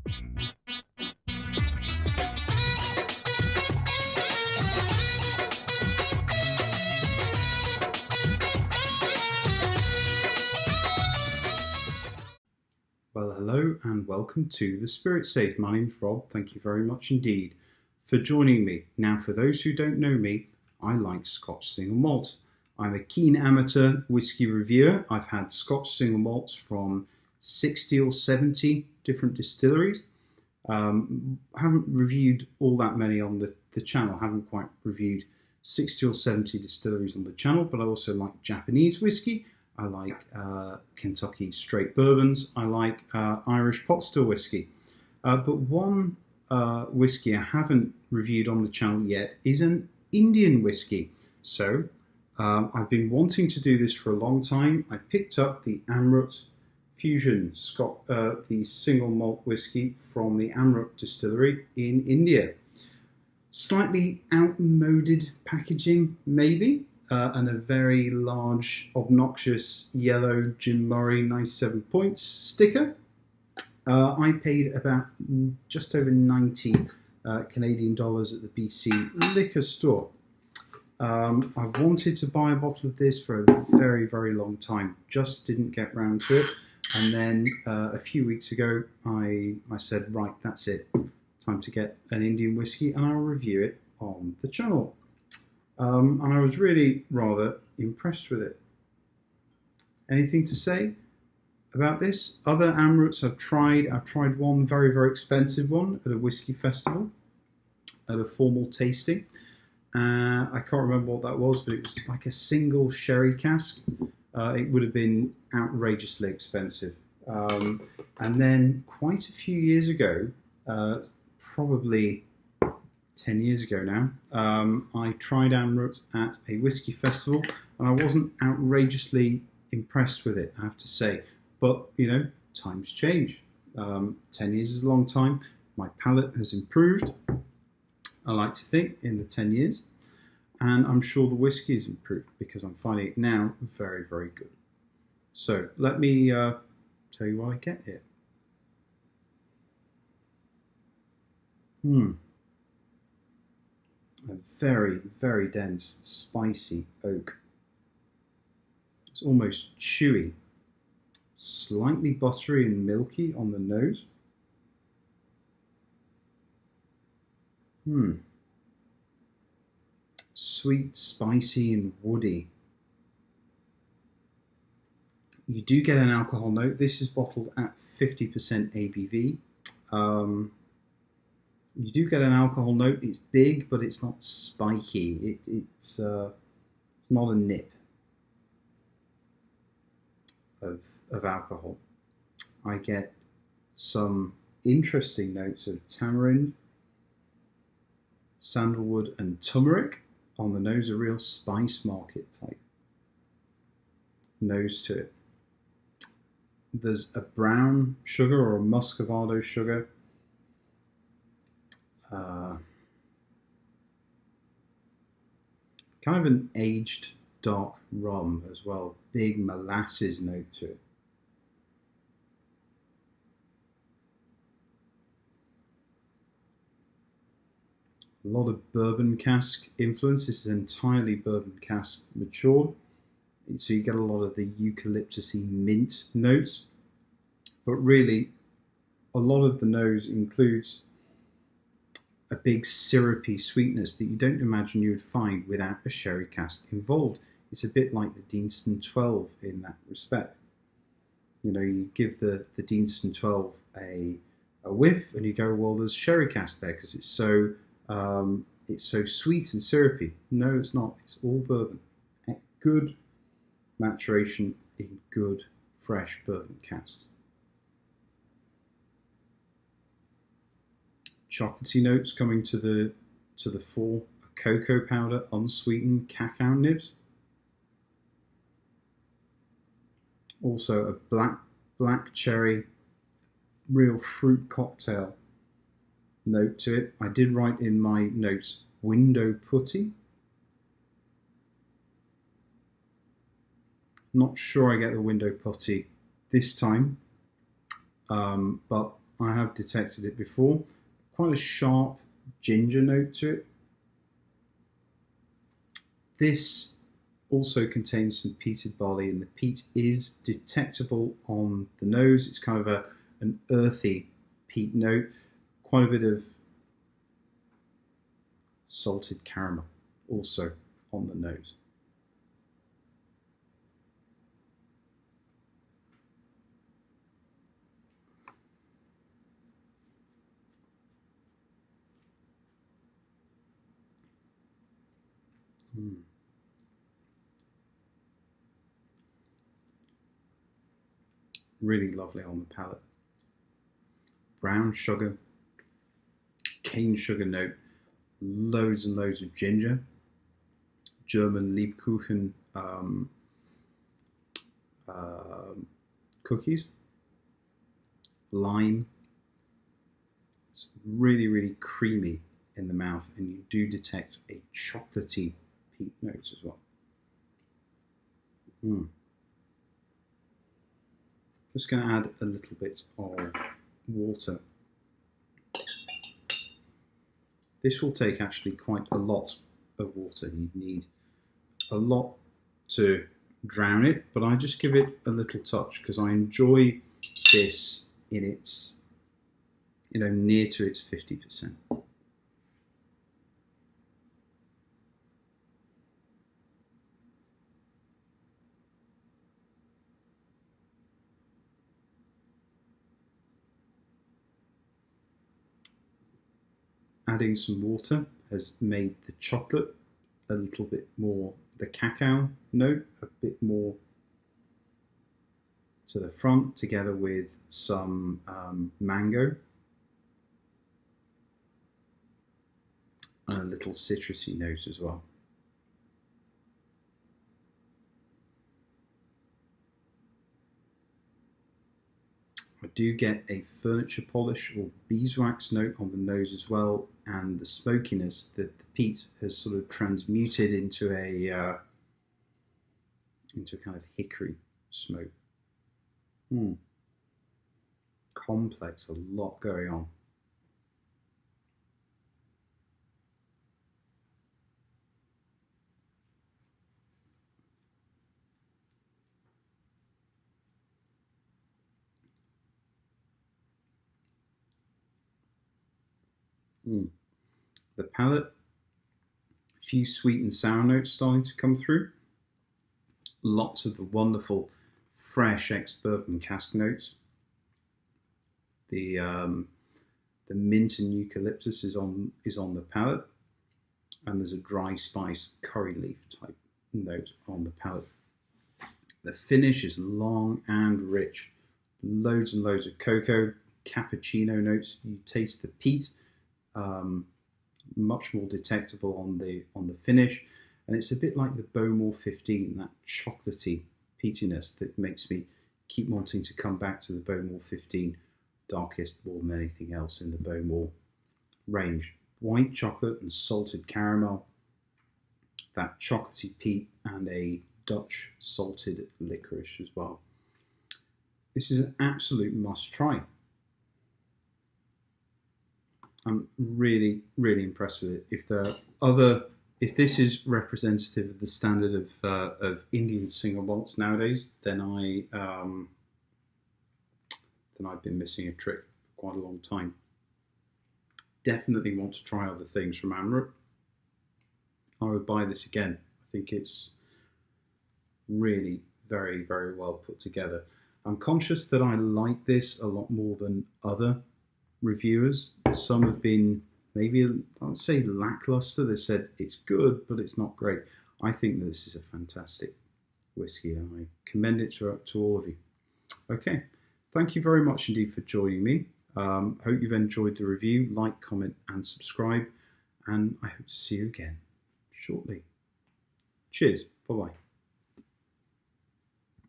Well, hello and welcome to The Spirit Safe. My name's Rob. Thank you very much indeed for joining me. Now, for those who don't know me, I like Scotch single malt. I'm a keen amateur whisky reviewer. I've had Scotch single malts from 60 or 70 different distilleries. Haven't reviewed all that many on the channel. Haven't quite reviewed 60 or 70 distilleries on the channel, but I also like Japanese whiskey. I like Kentucky straight bourbons. I like Irish pot still whiskey. But one whiskey I haven't reviewed on the channel yet is an Indian whiskey. So I've been wanting to do this for a long time. I picked up the Amrut Fusion, the single malt whiskey from the Amrut distillery in India. Slightly outmoded packaging, maybe. And a very large, obnoxious yellow Jim Murray 97 points sticker. I paid about just over 90 Canadian dollars at the BC liquor store. I've wanted to buy a bottle of this for a very, very long time. Just didn't get round to it. And then a few weeks ago, I said, right, that's it. Time to get an Indian whiskey, and I'll review it on the channel. And I was really rather impressed with it. Anything to say about this? Other Amruts I've tried one very, very expensive one at a whiskey festival, at a formal tasting. I can't remember what that was, but it was like a single sherry cask. It would have been outrageously expensive. And then quite a few years ago, probably 10 years ago now, I tried Amrut at a whiskey festival, and I wasn't outrageously impressed with it, I have to say. But, you know, times change. 10 years is a long time. My palate has improved, I like to think, in the 10 years. And I'm sure the whiskey has improved because I'm finding it now very, very good. So let me tell you what I get here. A very, very dense, spicy oak. It's almost chewy, slightly buttery and milky on the nose. Sweet, spicy, and woody. You do get an alcohol note. This is bottled at 50% ABV. You do get an alcohol note. It's big, but it's not spiky. It's not a nip of alcohol. I get some interesting notes of tamarind, sandalwood, and turmeric on the nose. A real spice market type nose to it. There's a brown sugar or a muscovado sugar. Kind of an aged dark rum as well. Big molasses note to it. A lot of bourbon cask influence. This is entirely bourbon cask matured. So you get a lot of the eucalyptusy mint notes. But really, a lot of the nose includes a big syrupy sweetness that you don't imagine you would find without a sherry cask involved. It's a bit like the Deanston 12 in that respect. You know, you give the Deanston 12 a whiff and you go, well, there's sherry cask there because it's so sweet and syrupy. No, it's not. It's all bourbon. Good maturation in good, fresh bourbon casks. Chocolatey notes coming to the fore. A cocoa powder, unsweetened cacao nibs. Also a black cherry, real fruit cocktail note to it. I did write in my notes window putty. Not sure I get the window putty this time, but I have detected it before. Quite a sharp ginger note to it. This also contains some peated barley, and the peat is detectable on the nose. It's kind of an earthy peat note, quite a bit of salted caramel also on the nose. Really lovely on the palate. Brown sugar, cane sugar note, loads and loads of ginger, German Lebkuchen cookies, lime. It's really, really creamy in the mouth, and you do detect a chocolatey peat note as well. Just going to add a little bit of water. This will take actually quite a lot of water. You need a lot to drown it, but I just give it a little touch because I enjoy this in its, near to its 50%. Adding some water has made the chocolate a little bit more, the cacao note a bit more to the front, together with some mango and a little citrusy note as well. I do get a furniture polish or beeswax note on the nose as well, and the smokiness that the peat has sort of transmuted into a kind of hickory smoke. Complex, a lot going on. The palate, a few sweet and sour notes starting to come through. Lots of the wonderful fresh ex-bourbon cask notes. The mint and eucalyptus is on the palate, and there's a dry spice curry leaf type note on the palate. The finish is long and rich. Loads and loads of cocoa, cappuccino notes. You taste the peat, much more detectable on the finish, and it's a bit like the Bowmore 15, that chocolatey peatiness that makes me keep wanting to come back to the Bowmore 15 darkest more than anything else in the Bowmore range. White chocolate and salted caramel, that chocolatey peat, and a Dutch salted licorice as well. This is an absolute must try. I'm really, really impressed with it. If this is representative of the standard of Indian single malts nowadays, then I've been missing a trick for quite a long time. Definitely want to try other things from Amrut. I would buy this again. I think it's really very, very well put together. I'm conscious that I like this a lot more than other reviewers. Some have been maybe, I would say, lackluster. They said it's good, but it's not great. I think that this is a fantastic whiskey, and I commend it to all of you. Okay, thank you very much indeed for joining me. Hope you've enjoyed the review. Like, comment, and subscribe, and I hope to see you again shortly. Cheers. Bye-bye.